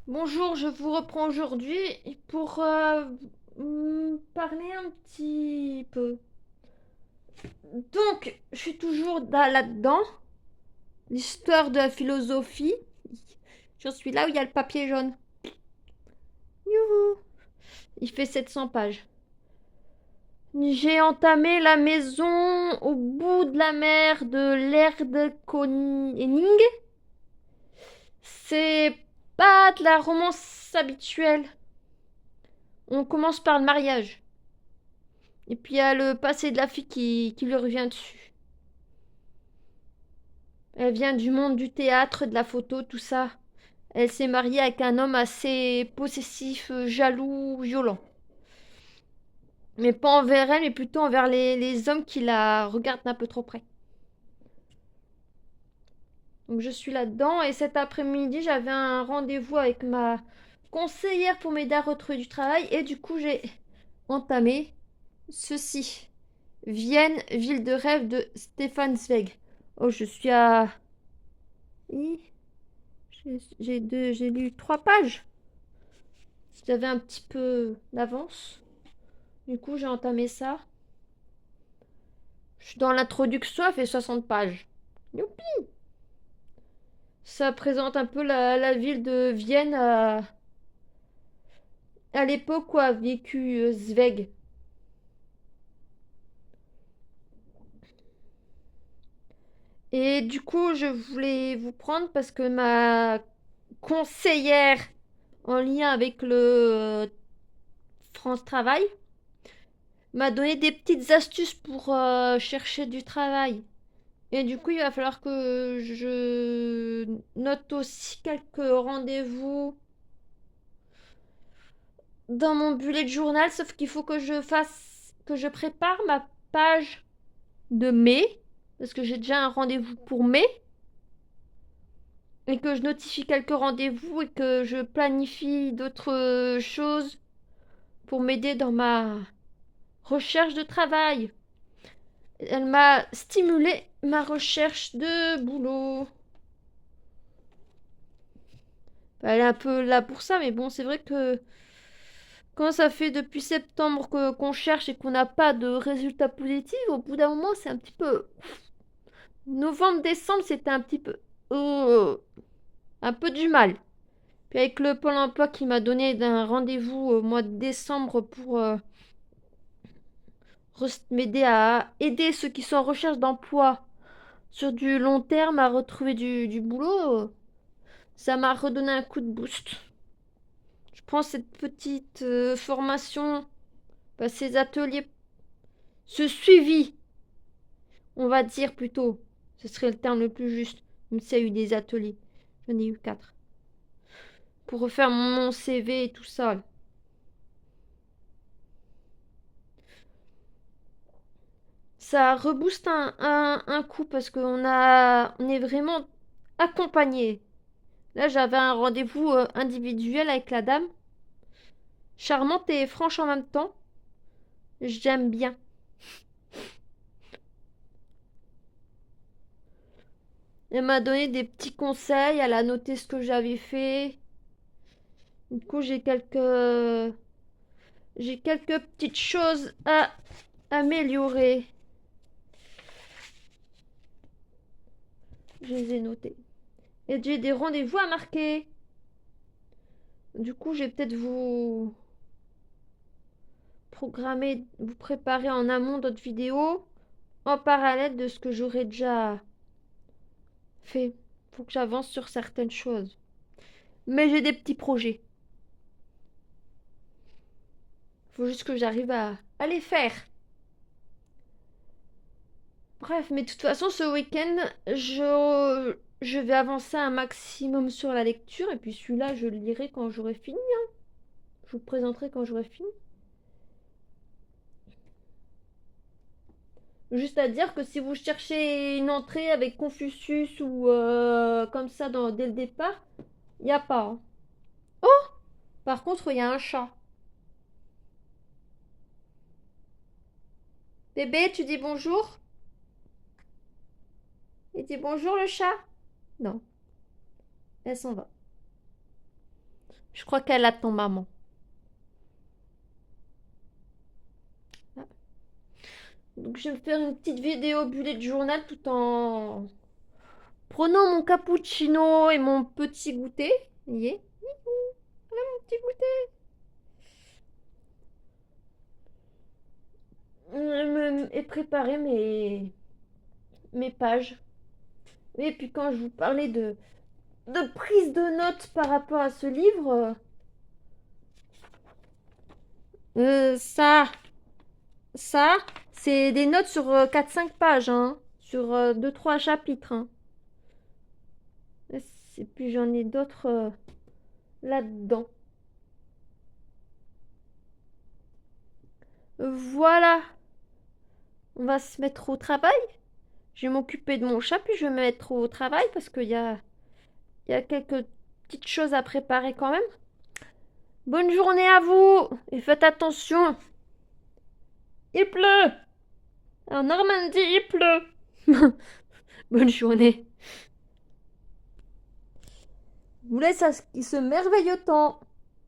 Bonjour, je vous reprends aujourd'hui pour parler un petit peu. Donc, je suis toujours là-dedans, l'histoire de la philosophie. J'en suis là où il y a le papier jaune. Youhou! Il fait 700 pages. J'ai entamé la maison au bout de la mer de l'Erdekoning. C'est pas de la romance habituelle. On commence par le mariage. Et puis il y a le passé de la fille qui lui revient dessus. Elle vient du monde du théâtre, de la photo, tout ça. Elle s'est mariée avec un homme assez possessif, jaloux, violent. Mais pas envers elle, mais plutôt envers les hommes qui la regardent d'un peu trop près. Donc je suis là-dedans et cet après-midi, j'avais un rendez-vous avec ma conseillère pour m'aider à retrouver du travail et du coup, j'ai entamé ceci. Vienne, ville de rêve de Stefan Zweig. Oh, je suis à... J'ai lu 3 pages. J'avais un petit peu d'avance. Du coup, j'ai entamé ça. Je suis dans l'introduction, elle fait 60 pages. Youpi. Ça présente un peu la ville de Vienne à l'époque où a vécu Zweig. Et du coup, je voulais vous prendre parce que ma conseillère en lien avec le France Travail m'a donné des petites astuces pour chercher du travail. Et du coup, il va falloir que je note aussi quelques rendez-vous dans mon bullet journal, sauf qu'il faut que je prépare ma page de mai, parce que j'ai déjà un rendez-vous pour mai, et que je notifie quelques rendez-vous et que je planifie d'autres choses pour m'aider dans ma recherche de travail. Elle m'a stimulé ma recherche de boulot. Elle est un peu là pour ça, mais bon, c'est vrai que quand ça fait depuis septembre qu'on cherche et qu'on n'a pas de résultats positifs, au bout d'un moment, c'est un petit peu. Novembre, décembre, c'était un petit peu. euh, un peu du mal. Puis avec le Pôle emploi qui m'a donné un rendez-vous au mois de décembre pour m'aider à aider ceux qui sont en recherche d'emploi sur du long terme à retrouver du boulot, ça m'a redonné un coup de boost. Je prends cette petite formation, bah, ces ateliers, ce suivi, on va dire plutôt. Ce serait le terme le plus juste. Même s'il y a eu des ateliers. J'en ai eu 4. Pour refaire mon CV et tout ça. Ça rebooste un coup parce on est vraiment accompagné. Là, j'avais un rendez-vous individuel avec la dame. Charmante et franche en même temps. J'aime bien. Elle m'a donné des petits conseils. Elle a noté ce que j'avais fait. Du coup, j'ai quelques petites choses à améliorer. Je les ai notées. Et j'ai des rendez-vous à marquer. Du coup, je vais peut-être vous préparer en amont d'autres vidéos en parallèle de ce que j'aurais déjà fait. Faut que j'avance sur certaines choses. Mais j'ai des petits projets. Faut juste que j'arrive à les faire. Bref, mais de toute façon, ce week-end, je vais avancer un maximum sur la lecture. Et puis celui-là, je le lirai quand j'aurai fini. Je vous le présenterai quand j'aurai fini. Juste à dire que si vous cherchez une entrée avec Confucius ou comme ça dès le départ, il n'y a pas, hein. Oh, par contre, il y a un chat. Bébé, tu dis bonjour? Il dit bonjour le chat? Non, elle s'en va. Je crois qu'elle attend maman. Donc je vais me faire une petite vidéo bullet journal tout en prenant mon cappuccino et mon petit goûter. Vous voyez? Mon petit goûter. Et préparer mes pages. Et puis quand je vous parlais de prise de notes par rapport à ce livre, ça, c'est des notes sur 4-5 pages, hein, sur 2-3 chapitres. Hein. Et puis j'en ai d'autres là-dedans. Voilà, on va se mettre au travail. Je vais m'occuper de mon chat, puis je vais me mettre au travail parce qu'il y a quelques petites choses à préparer quand même. Bonne journée à vous et faites attention. Il pleut. En Normandie, il pleut. Bonne journée. Je vous laisse à ce qui se merveille autant.